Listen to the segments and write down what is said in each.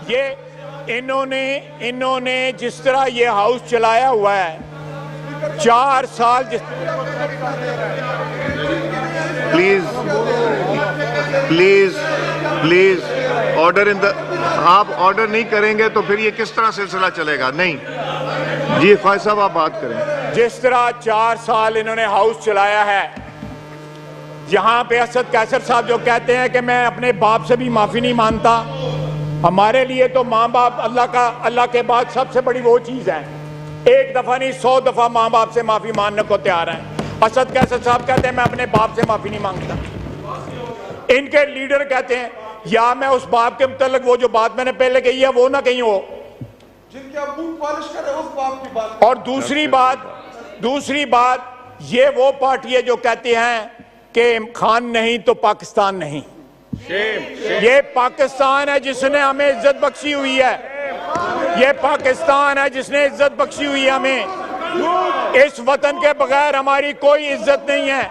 ये इन्होंने जिस तरह ये हाउस चलाया हुआ है 4 साल प्लीज ऑर्डर इन द आप ऑर्डर नहीं करेंगे तो फिर ये किस तरह सिलसिला चलेगा? नहीं जी ख्वाजा साहब आप बात करें। जिस तरह 4 साल इन्होंने हाउस चलाया है, यहाँ पे असद कैसर साहब जो कहते हैं कि मैं अपने बाप से भी माफी नहीं मानता, हमारे लिए तो माँ बाप अल्लाह के बाद सबसे बड़ी वो चीज है। एक दफा नहीं 100 दफा माँ बाप से माफी मांगने को तैयार है। असद कैसर साहब कहते हैं मैं अपने बाप से माफी नहीं मांगता। इनके लीडर कहते हैं या मैं उस बाप के मुतालिक वो जो बात मैंने पहले कही है वो ना कहीं हो, जिनके बूट पॉलिश करे उस बाप की बात। और दूसरी बात ये वो पार्टी है जो कहती हैं कि खान नहीं तो पाकिस्तान नहीं। ये पाकिस्तान है जिसने हमें इज्जत बख्शी हुई है, ये पाकिस्तान है जिसने इज्जत बख्शी हुई है हमें। इस वतन के बगैर हमारी कोई इज्जत नहीं है।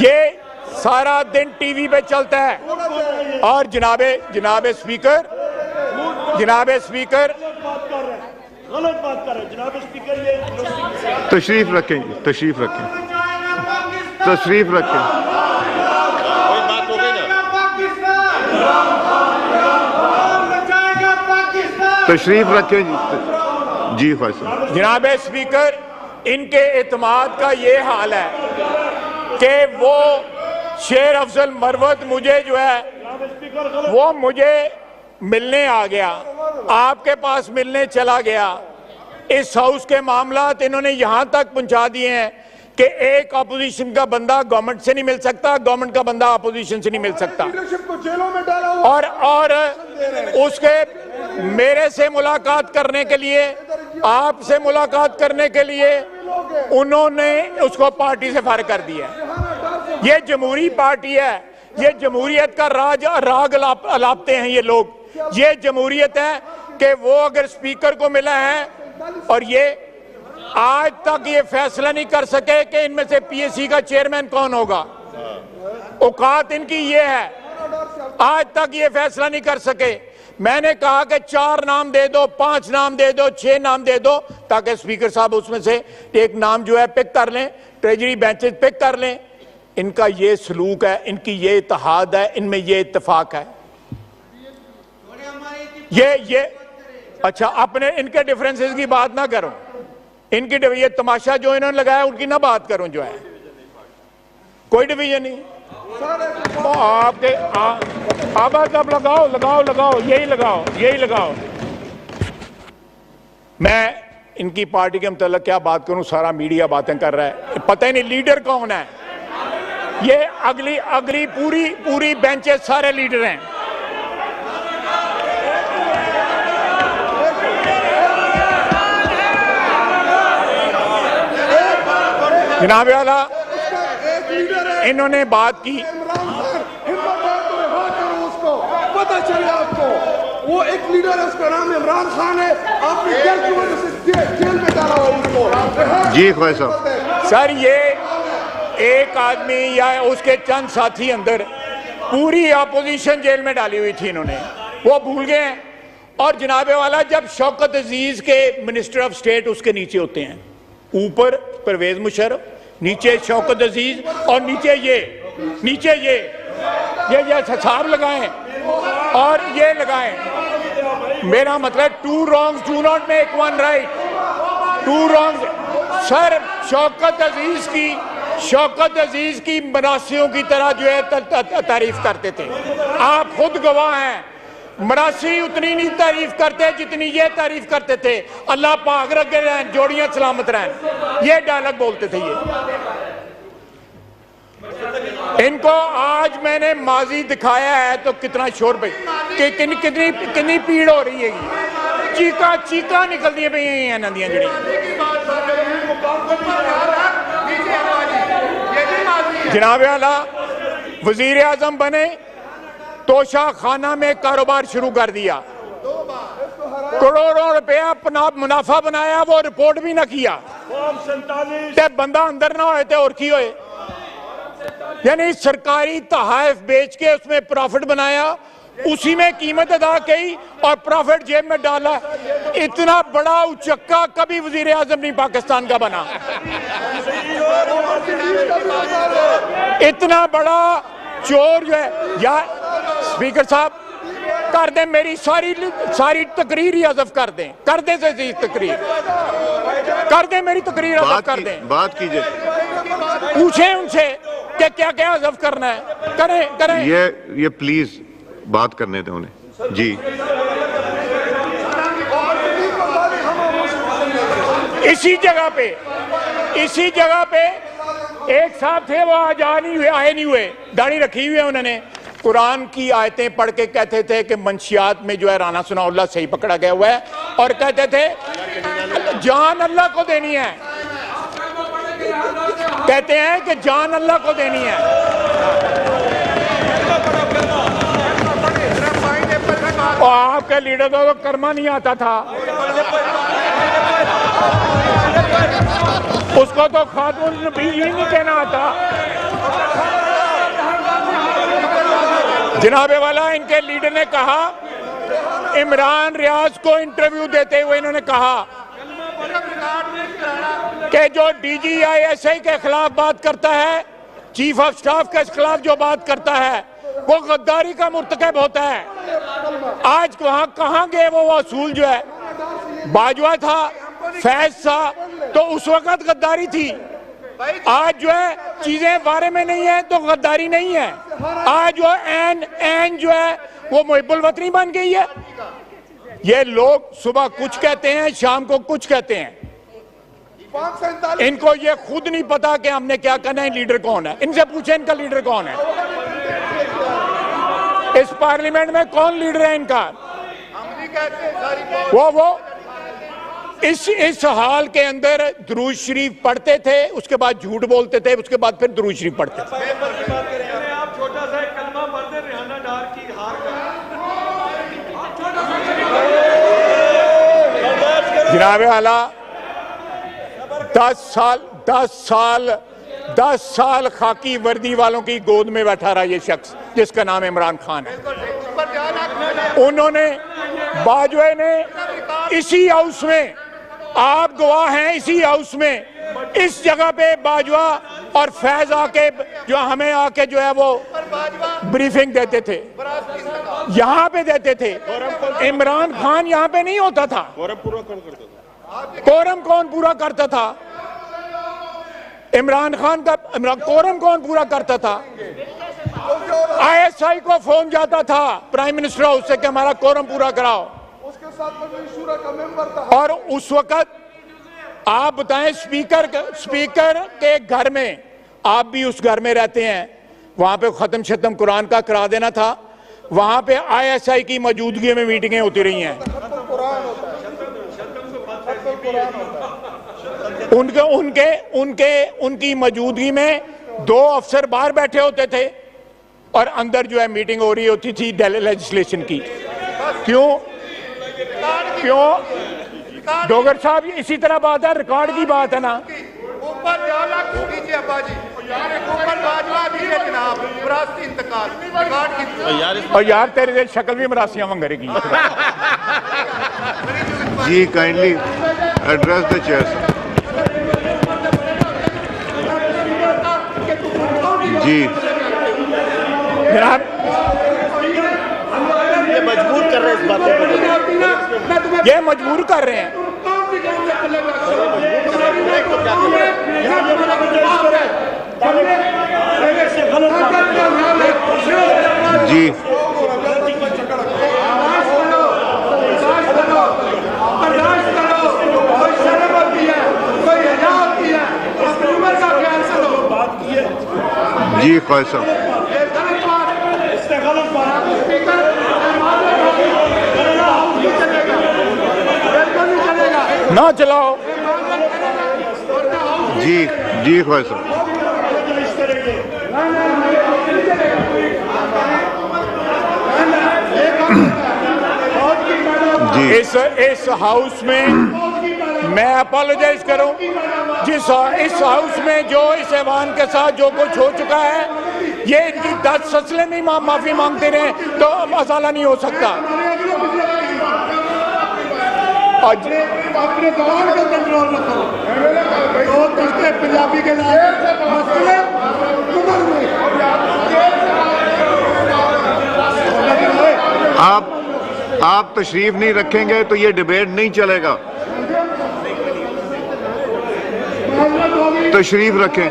ये सारा दिन टीवी पे चलता है। और जनाबे स्पीकर गलत बात कर रहे हैं जनाब स्पीकर। ये तशरीफ रखें तशरीफ रखें। तशरीफ रखें जी ख्वाजा। जनाब स्पीकर, इनके एतमाद का ये हाल है कि वो शेर अफजल मरवत मुझे जो है वो मुझे मिलने आ गया, आपके पास मिलने चला गया। इस हाउस के मामलात इन्होंने यहां तक पहुंचा दिए हैं कि एक अपोजिशन का बंदा गवर्नमेंट से नहीं मिल सकता, गवर्नमेंट का बंदा अपोजिशन से नहीं मिल सकता। और उसके मेरे से मुलाकात करने के लिए, आपसे मुलाकात करने के लिए उन्होंने उसको पार्टी से फारिग कर दिया। ये जमहूरी पार्टी है, ये जमहूरियत का राग अलापते हैं ये लोग। ये जमहूरियत है कि वो अगर स्पीकर को मिला है और ये आज तक ये फैसला नहीं कर सके कि इनमें से पीएससी का चेयरमैन कौन होगा। औकात इनकी ये है, आज तक ये फैसला नहीं कर सके। मैंने कहा कि 4 नाम दे दो, 5 नाम दे दो, 6 नाम दे दो, ताकि स्पीकर साहब उसमें से एक नाम जो है पिक कर लें, ट्रेजरी बेंचेस पिक कर लें। इनका ये सलूक है, इनकी ये इत्तेहाद है, इनमें ये इत्तेफाक है। ये अच्छा, अपने इनके डिफरेंसेस की बात ना करो, इनकी ये तमाशा जो इन्होंने लगाया उनकी ना बात करूं। जो है कोई डिवीजन नहीं आपके। अब लगाओ यही लगाओ। मैं इनकी पार्टी के मतलब क्या बात करूं, सारा मीडिया बातें कर रहा है, पता ही नहीं लीडर कौन है। ये अगली पूरी बेंचेस सारे लीडर हैं। जनाब आला, इन्होंने बात की, पता चले आपको वो एक लीडर है, उसका नाम इमरान खान है। आपने जेल की वजह से जेल में डाला हुआ उसको। जी ख्वाजा साहब। सर ये एक आदमी या उसके चंद साथी अंदर पूरी अपोजिशन जेल में डाली हुई थी, इन्होंने वो भूल गए हैं। और जनाबे वाला, जब शौकत अजीज के मिनिस्टर ऑफ स्टेट उसके नीचे होते हैं, ऊपर परवेज मुशर्रफ, नीचे शौकत अजीज और नीचे ये हिसाब लगाएं और ये लगाएं। मेरा मतलब 2 wrongs do not make 1 right। 2 wrongs sir Shaukat अजीज की मरासियों की तरह जो है तारीफ करते थे। आप खुद गवाह हैं, मरासी उतनी नहीं तारीफ करते जितनी ये तारीफ करते थे। अल्लाह पाक रखे रहें, जोड़ियां सलामत रहें, ये डायलॉग बोलते थे ये। इनको आज मैंने माजी दिखाया है तो कितना शोर भाई कि कितनी पीड़ हो रही है। चीका निकलती पई हैं नदियां जड़ी। जनाब आला, वजीर आजम बने, तोशा खाना में कारोबार शुरू कर दिया, करोड़ों रुपया मुनाफा बनाया, वो रिपोर्ट भी ना किया। बंदा अंदर ना होए तो और की होए। यानी सरकारी तहाइफ बेच के उसमें प्रॉफिट बनाया, उसी में कीमत अदा की और प्रॉफिट जेब में डाला। इतना बड़ा उचक्का कभी वजीर आजम नहीं पाकिस्तान का बना। इतना बड़ा चोर जो है। या स्पीकर साहब कर दें, मेरी सारी तकरीर ही हज़फ कर दें, से तकरीर कर दें, मेरी तकरीर हज़फ कर दें। बात कीजिए, पूछें उनसे कि क्या क्या हज़फ करना है, करें। ये प्लीज बात करने दें उन्हें। जी इसी जगह पे एक साहब थे, वो आज आए नहीं हुए, दाढ़ी रखी हुई है उन्होंने। कुरान की आयतें पढ़ के कहते थे कि मंशियात में जो है राना सनाउल्लाह सही पकड़ा गया हुआ है, और कहते थे जान अल्लाह को देनी है। कहते हैं कि जान अल्लाह को देनी है। और आपके लीडर को तो कर्मा नहीं आता था, उसको तो खातून नबी ही नहीं कहना आता। जनाबे वाला, इनके लीडर ने कहा, इमरान रियाज को इंटरव्यू देते हुए इन्होंने कहा कि जो DGI-SI के खिलाफ बात करता है, चीफ ऑफ स्टाफ के खिलाफ जो बात करता है, वो गद्दारी का मुर्तकब होता है। आज वहां कहां गए वो असूल जो है? बाजवा था, फैज था, तो उस वक्त गद्दारी थी। आज जो है चीजें बारे में नहीं है तो गद्दारी नहीं है। आज वो एन जो है वो मुहिब्बुल वतनी बन गई है। ये लोग सुबह कुछ कहते हैं, शाम को कुछ कहते हैं। इनको ये खुद नहीं पता कि हमने क्या करना है, लीडर कौन है। इनसे पूछे इनका लीडर कौन है, इस पार्लियामेंट में कौन लीडर है इनका। वो इस हाल के अंदर दुरूद शरीफ पढ़ते थे, उसके बाद झूठ बोलते थे, उसके बाद फिर दुरूद शरीफ पढ़ते थे। आप छोटा सा एक कलमा पढ़ दे, रिहाना डार की हार का। जनाब आला, 10 साल खाकी वर्दी वालों की गोद में बैठा रहा ये शख्स जिसका नाम इमरान खान है। उन्होंने, बाजवा ने इसी हाउस में, आप गवाह हैं, इसी हाउस में इस जगह पे बाजवा और फैज आके जो हमें आके जो है वो ब्रीफिंग देते थे, यहाँ पे देते थे। इमरान खान यहाँ पे नहीं होता था। कोरम कौन पूरा करता था? इमरान खान का कोरम कौन पूरा करता था? ISI को फोन जाता था प्राइम मिनिस्टर हाउस से कि हमारा कोरम पूरा कराओ। उसके साथ मजलिस शूरा का मेंबर था। और उस वक्त आप बताएं, स्पीकर के घर में, आप भी उस घर में रहते हैं, वहां पे खत्म कुरान का करा देना था। वहां पे ISI की मौजूदगी में मीटिंगें होती रही हैं। उनकी मौजूदगी में 2 अफसर बाहर बैठे होते थे और अंदर जो है मीटिंग हो रही होती थी लेजिस्लेशन की। क्यों डोगर साहब, इसी तरह बात है, रिकॉर्ड की बात है ना। ऊपर कीजिए अब्बा जी, ऊपर बाजवा दीजिए जनाब, विरासती इंतकाल रिकॉर्ड कीजिए। और यार तेरे शक्ल भी मरासियां मंगरेगी। जी काइंडली एड्रेस द चेयर। जी जनाब, ये मजबूर कर रहे हैं इस बातों को, ये मजबूर कर रहे हैं। जी जी ख्वाहिश साहब, ना चलाओ। जी ख्वाहिश साहब। जी इस हाउस में मैं अपोलोजाइज करूं, इस हाउस में जो इस ऐवान के साथ जो कुछ हो चुका है, ये इनकी 10 फसलें नहीं माफी मांगते रहे तो मसाला नहीं हो सकता। अपने जबान पे कंट्रोल रखो। तो किसके पंजाबी के मसले आप तशरीफ नहीं रखेंगे तो ये डिबेट नहीं चलेगा। तशरीफ रखें,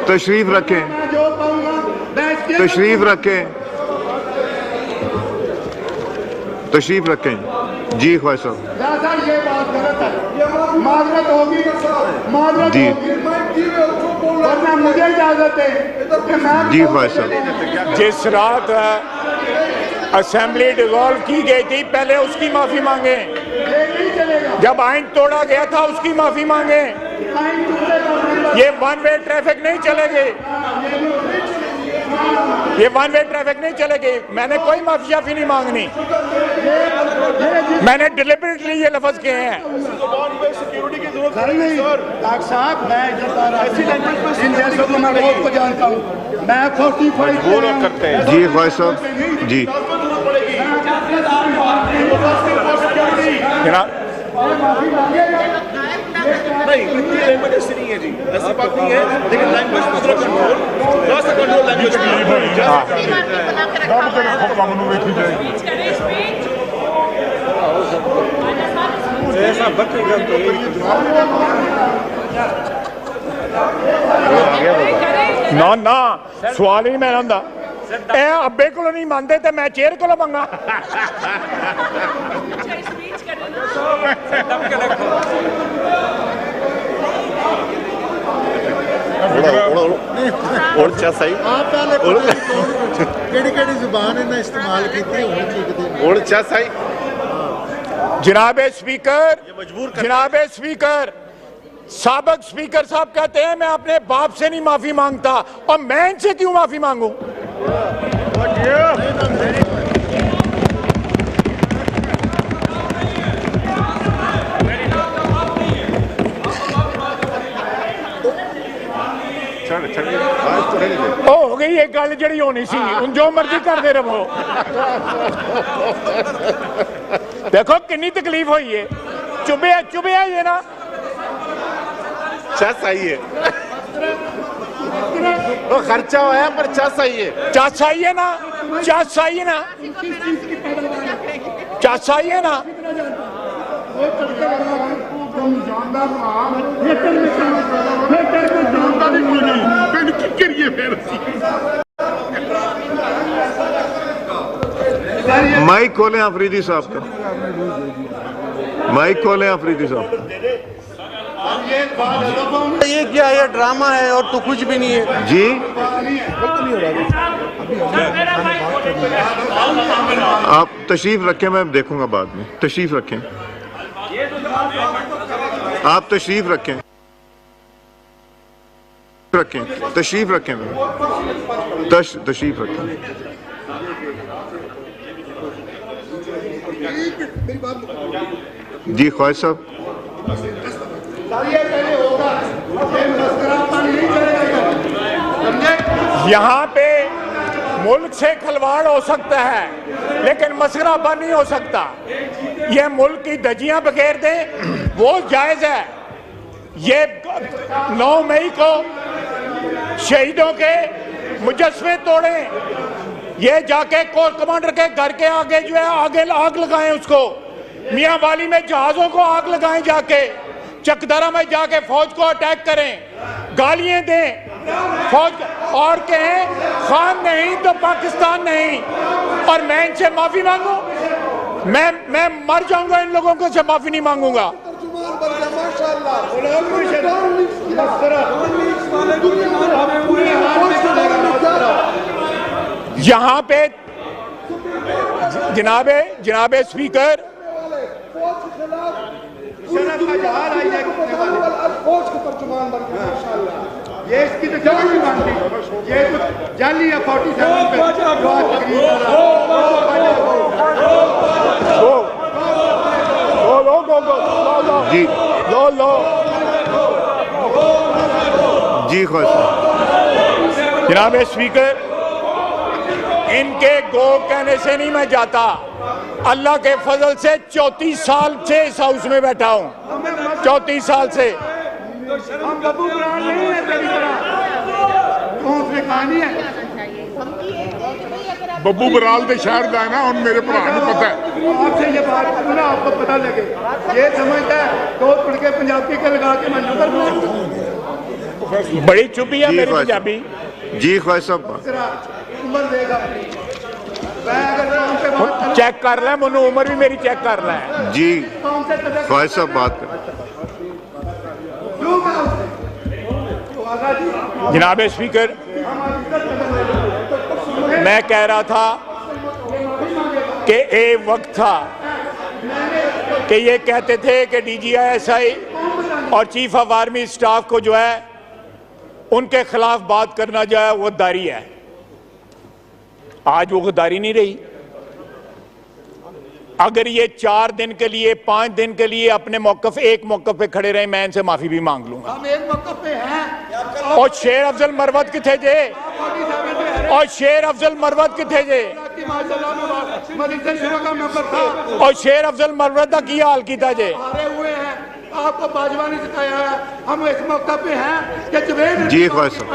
तशरीफ रखें, तशरीफ रखें, तशरीफ रखें। जी ख्वाजा साहब, ये बात गलत है, माजरत होगी, माजरत जी। होगी, वरना मुझे इजाजत है। जी ख्वाजा साहब, जिस रात असेंबली डिसॉल्व की गई थी पहले उसकी माफी मांगे, जब आइन तोड़ा गया था उसकी माफी मांगे। ये वन वे ट्रैफिक नहीं चलेगी, ये वन वे ट्रैफिक नहीं चलेगी। मैंने कोई माफी शाफी नहीं मांगनी, मैंने डिलिबरेटली ये लफ्ज किए हैं। सिक्योरिटी की जरूरत नहीं डॉक्टर साहब, मैं इन जैसों को मैं बहुत को जानता हूँ। मैं 45 करते हैं। जी ख्वाजा साहब, जी जनाब नहीं, इतनी लैंग्वेज ऐसी नहीं है जी, ऐसी बात नहीं है, लेकिन लैंग्वेज मतलब कंट्रोल, थोड़ा सा कंट्रोल लैंग्वेज की। ऐसा बकेगा तो ना ना सवाल ही मैं होंदा ए अब्बे को नहीं मानते तो मैं चेयर को मंगा। और सही आप पहले केड़ी जुबान इन्हें इस्तेमाल की और सही। जनाब स्पीकर, जनाब स्पीकर, साबक स्पीकर साहब कहते हैं मैं अपने बाप से नहीं माफी मांगता, और मैं इनसे क्यों माफी मांगू? हो गई एक गल जी होनी सी, हुण जो मर्जी करते रहो। देखो कितनी तकलीफ हुई है, चुभे चुभे ये ना चस आई है, तो खर्चा होया पर चस आई है, चस आई है ना, चस आई है ना, चस आई है ना। माइक खोलें अफरीदी साहब का, माइक खोलें अफरीदी साहब। ये क्या है, ड्रामा है और तो कुछ भी नहीं है जी आप तशरीफ रखें, मैं देखूंगा बाद में। तशरीफ रखें, आप तशरीफ रखें, रखें, तशरीफ रखें, तशरीफ रखें। जी ख्वाजा साहब, यहाँ पे मुल्क से खिलवाड़ हो सकता है लेकिन मसखरा बंद नहीं हो सकता। ये मुल्क की धज्जियां बखेर दें वो जायज है। ये 9 मई को शहीदों के मुजस्मे तोड़ें, ये जाके कोर कमांडर के घर के आगे जो है आगे आग लगाएं, उसको मियां वाली में जहाजों को आग लगाएं, जाके चकदरा में जाके फौज को अटैक करें, गालियां दें फौज और कहें खान नहीं तो पाकिस्तान नहीं, और मैं इनसे माफी मांगू? मैं मर जाऊंगा इन लोगों को से माफी नहीं मांगूंगा। यहाँ पे जनाबे स्पीकर, ये इसकी तो जान नहीं मानती, ये तो जाली है 47 पे जी लो जी ख्वाजा जनाब स्पीकर, इनके गो कहने से नहीं मैं जाता। अल्लाह के फजल से 34 साल से इस हाउस में बैठा हूं, 34 साल से। हम बब्बू बराल नहीं है तेरी तरह, कौन से कहानी है? बब्बू बराल के शहर का है ना, और मेरे भरा को पता है। आपसे ये बात करूँ ना, आपको पता लगे। ये समझता है दो तुड़के पंजाबी के लगा के मैं नंबर बड़ी चुपी है मेरी पंजाबी। जी ख्वाहिश साहब, उम्र देगा। मैं अगर काम पे बात करूं, चेक कर ले, मनु उम्र भी मेरी चेक कर ले। जी कौन से कदर ख्वाहिश साहब बात कर। क्यों मैं उससे तो आगा जी जनाब स्पीकर, मैं कह रहा था कि एक वक्त था कि ये कहते थे कि DGI और चीफ ऑफ आर्मी स्टाफ को जो है उनके खिलाफ बात करना जो है वो गद्दारी है। आज वो गद्दारी नहीं रही। अगर ये 4 दिन के लिए 5 दिन के लिए अपने मौकफ एक मौकफ पे खड़े रहे, मैं इनसे माफी भी मांग लूंगा। हम एक मौके पे हैं। और शेर अफजल मरवत किथे जे, और शेर अफजल मरवत किथे जे, और शेर अफजल मरवत का की हाल किया जे। हारे हुए हैं, आपको बाजवा ने सिखाया है। हम इस मौके पे हैं कि जुबैर जी ख्वाहिश साहब,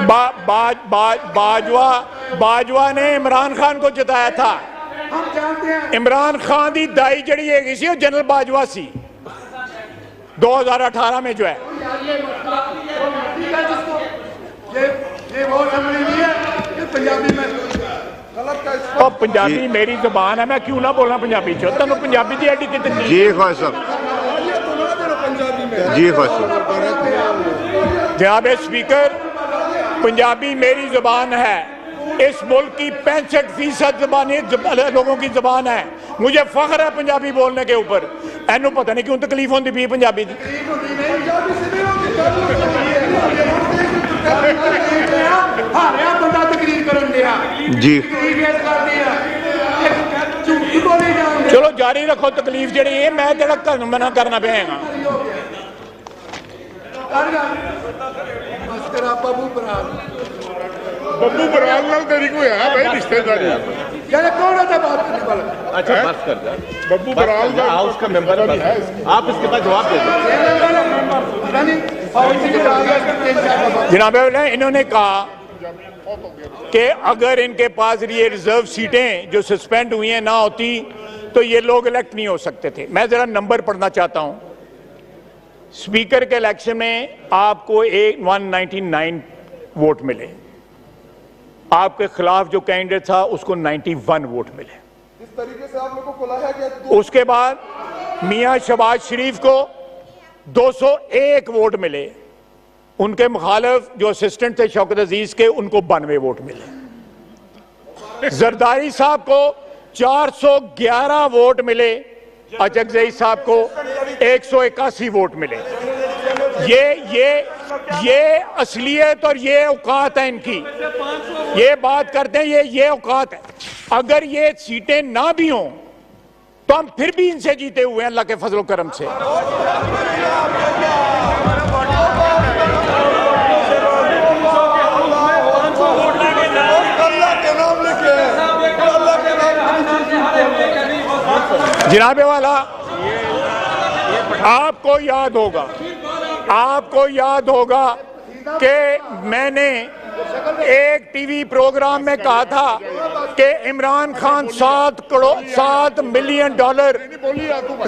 बाजवा ने इमरान खान को जिताया था। हम जानते हैं। इमरान खान की दाई जड़ी है सी जनरल बाजवा सी 2018 में जो है। ये वो समझ नहीं है कि पंजाबी में और पंजाबी मेरी जुबान है, मैं क्यों ना बोलना पंजाबी चो। तेन पंजाबी की एडी कितनी। जी ख्वाहिश साहब, जी ख्वाहिश साहब। जनाब स्पीकर, पंजाबी मेरी जुबान है। इस मुल्क की 65% जबानी लोगों की जुबान है। मुझे फख्र है पंजाबी बोलने के ऊपर। एनू पता नहीं क्यों तकलीफ होती पी पंजाबी की। हारिया बंदा तकरीर करन दिया जी तकरीर कर दिया। झूठी बोली जाऊंगी। चलो जारी रखो तकलीफ जड़ी है, मैं जरा घर मना करना पेगा। बस तेरा बब्बू बराल बब्बू बराल नाल तेरी कोई है भाई रिश्तेदारी? यानी कौन है बात करने वाला? अच्छा बस कर दे। बब्बू बराल का हाउस का मेंबर है, आप इसके बाद जवाब दे दो। पता नहीं और किसी का आ गया। जनाब इन्होंने कहा कि अगर इनके पास ये रिजर्व सीटें जो सस्पेंड हुई हैं ना होती तो ये लोग इलेक्ट नहीं हो सकते थे। मैं जरा नंबर पढ़ना चाहता हूं। स्पीकर के इलेक्शन में आपको 199 वोट मिले, आपके खिलाफ जो कैंडिडेट था उसको 91 वोट मिले। इस तरीके से आप लोगों को बुलाया गया। उसके बाद मियां शहबाज शरीफ को 201 वोट मिले, उनके मुखालिफ जो असिस्टेंट थे शौकत अजीज के उनको 92 वोट मिले। जरदारी साहब को 411 वोट मिले, अचकजई साहब को 181 वोट मिले। ये असलियत और ये औकात है इनकी। ये बात करते हैं, ये औकात है। अगर ये सीटें ना भी हों तो हम फिर भी इनसे जीते हुए हैं अल्लाह के फजल करम से। जनाबे वाला, आपको याद होगा कि मैंने एक टीवी प्रोग्राम में कहा था कि इमरान खान $7 मिलियन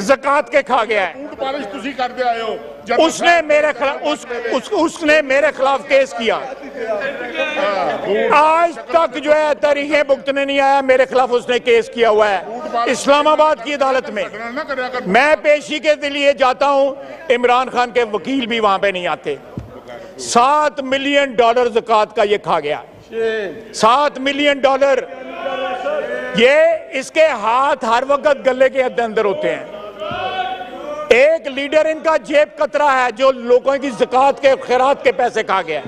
ज़कात के खा गया है। उसने मेरे खिलाफ केस किया। आज तक जो है तरीके भुगतने नहीं आया, मेरे खिलाफ उसने केस किया हुआ है इस्लामाबाद की अदालत में। मैं पेशी के लिए जाता हूं, इमरान खान के वकील भी वहां पे नहीं आते। $7 मिलियन ज़कात का ये खा गया। $7 मिलियन। ये इसके हाथ हर वक्त गले के अंदर होते हैं। एक लीडर इनका जेब कतरा है जो लोगों की ज़कात के खैरात के पैसे खा गया।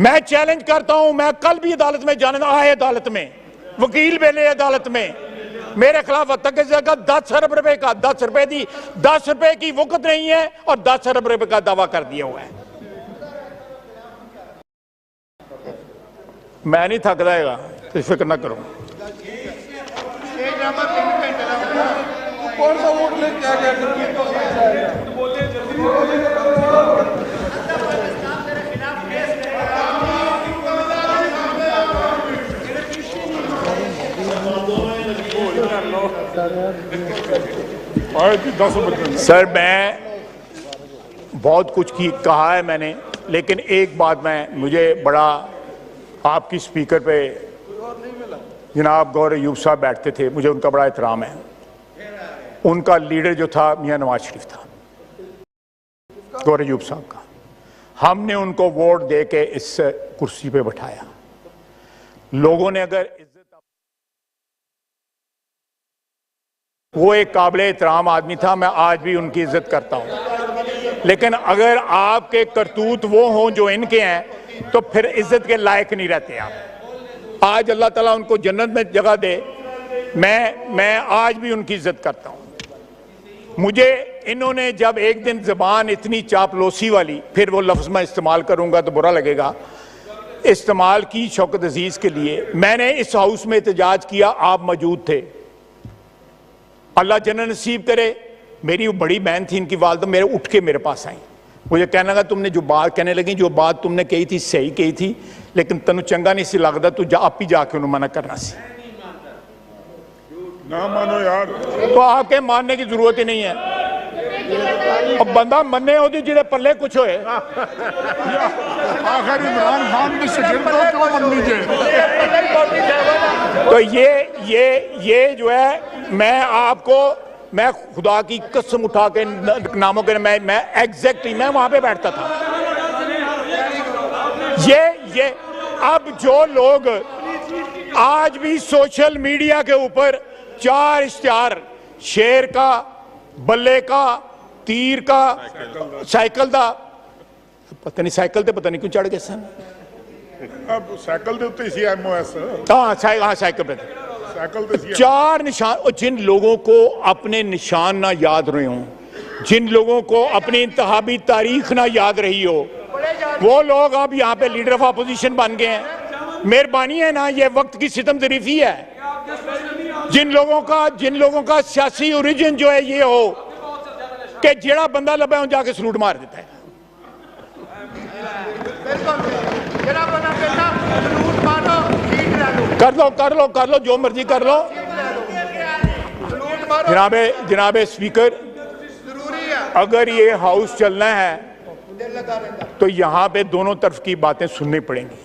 मैं चैलेंज करता हूं, मैं कल भी अदालत में जाने आए, अदालत में वकील बेले अदालत में मेरे खिलाफ तक जगह 10 अरब रुपए का 10 रुपए की वक़्त नहीं है और 10 अरब रुपए का दावा कर दिया हुआ है। मैं नहीं थक जाएगा, तो फिक्र ना करो। कौन सा वोट लेके आ गया? सर मैं बहुत कुछ कहा है मैंने, लेकिन एक बात मुझे बड़ा आपकी स्पीकर पे जनाब गौर अयूब साहब बैठते थे, मुझे उनका बड़ा एहतराम है। उनका लीडर जो था मियां नवाज शरीफ था, गौर अयूब साहब का। हमने उनको वोट दे के इस कुर्सी पे बैठाया। लोगों ने अगर वो एक काबिल एहतराम आदमी था, मैं आज भी उनकी इज्जत करता हूं, लेकिन अगर आपके करतूत वो हों जो इनके हैं तो फिर इज्जत के लायक नहीं रहते आप। आज अल्लाह ताला उनको जन्नत में जगह दे, मैं आज भी उनकी इज्जत करता हूं। मुझे इन्होंने जब एक दिन ज़बान इतनी चापलोसी वाली, फिर वो लफ्ज़ मैं इस्तेमाल करूंगा तो बुरा लगेगा, इस्तेमाल की शौकत अजीज के लिए। मैंने इस हाउस में एहतजाज किया, आप मौजूद थे। अल्लाह जन्नत नसीब करे, मेरी बड़ी बहन थी इनकी वालदा, मेरे उठ के मेरे पास आई, मुझे कहने लगा तुमने जो बात कहने लगी, जो बात तुमने कही थी सही कही थी, लेकिन तेन चंगा नहीं सी लगता, तू आप ही जाके उन्हें मना करना सी। ना मानो यार, तो आपके मानने की जरूरत ही नहीं है। अब बंदा मन्ने हो जिहदे पल्ले कुछ होए। आखिर इमरान खान के शागिर्दों क्यों मन लीजिए। तो ये जो है, मैं खुदा की कसम उठा के नामों के मैं एग्जैक्टली मैं वहां पे बैठता था। ये अब जो लोग आज भी सोशल मीडिया के ऊपर 4 इश्तिहार, शेर का, बल्ले का, तीर का, साइकिल का, पता नहीं साइकिल ते पता नहीं क्यों चढ़ गए सन। अब साइकिल दे उत्ते सी एमओएस, हाँ साइकिल पे साइकिल ते सी 4 निशान। और जिन लोगों को अपने निशान ना याद रहे हों, जिन लोगों को अपनी इंतखाबी तारीख ना याद रही हो, वो लोग अब यहाँ पे लीडर ऑफ अपोजिशन बन गए हैं। मेहरबानी है ना, ये वक्त की सितम ज़रीफी है। जिन लोगों का सियासी ओरिजिन जो है ये हो कि जेड़ा बंदा लबा है जाके सलूट मार देता है। कर लो जो मर्जी कर लो। जनाबे स्पीकर, अगर ये हाउस चलना है तो यहां पे दोनों तरफ की बातें सुननी पड़ेंगी।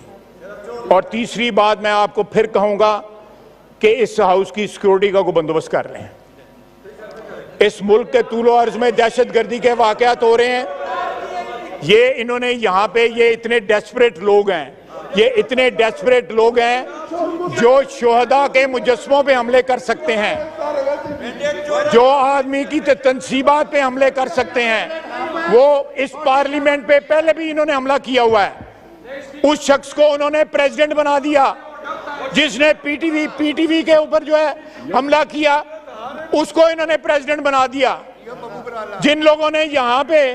और तीसरी बात मैं आपको फिर कहूंगा कि इस हाउस की सिक्योरिटी का कोई बंदोबस्त कर रहे हैं। इस मुल्क के तूलो अर्ज में दहशतगर्दी के वाकयात हो रहे हैं। ये इन्होंने यहाँ पे ये इतने डेस्परेट लोग हैं, जो शोहदा के मुजस्समों पे हमले कर सकते हैं, जो आदमी की तनसीबात पे हमले कर सकते हैं। वो इस पार्लियामेंट पे पहले भी इन्होंने हमला किया हुआ है। उस शख्स को उन्होंने प्रेसिडेंट बना दिया जिसने पीटीवी के ऊपर जो है हमला किया, उसको इन्होंने प्रेसिडेंट बना दिया। जिन लोगों ने यहाँ पे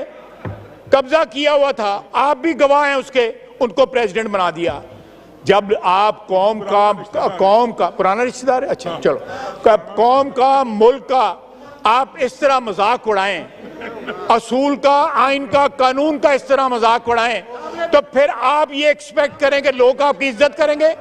कब्जा किया हुआ था, आप भी गवाह हैं उसके, उनको प्रेसिडेंट बना दिया। जब आप कौम का पुराना रिश्तेदार है, अच्छा चलो, कौम का, मुल्क का आप इस तरह मजाक उड़ाएं, असूल का, आइन का, कानून का इस तरह मजाक उड़ाएं, तो फिर आप ये एक्सपेक्ट करें कि लोग आपकी इज्जत करेंगे?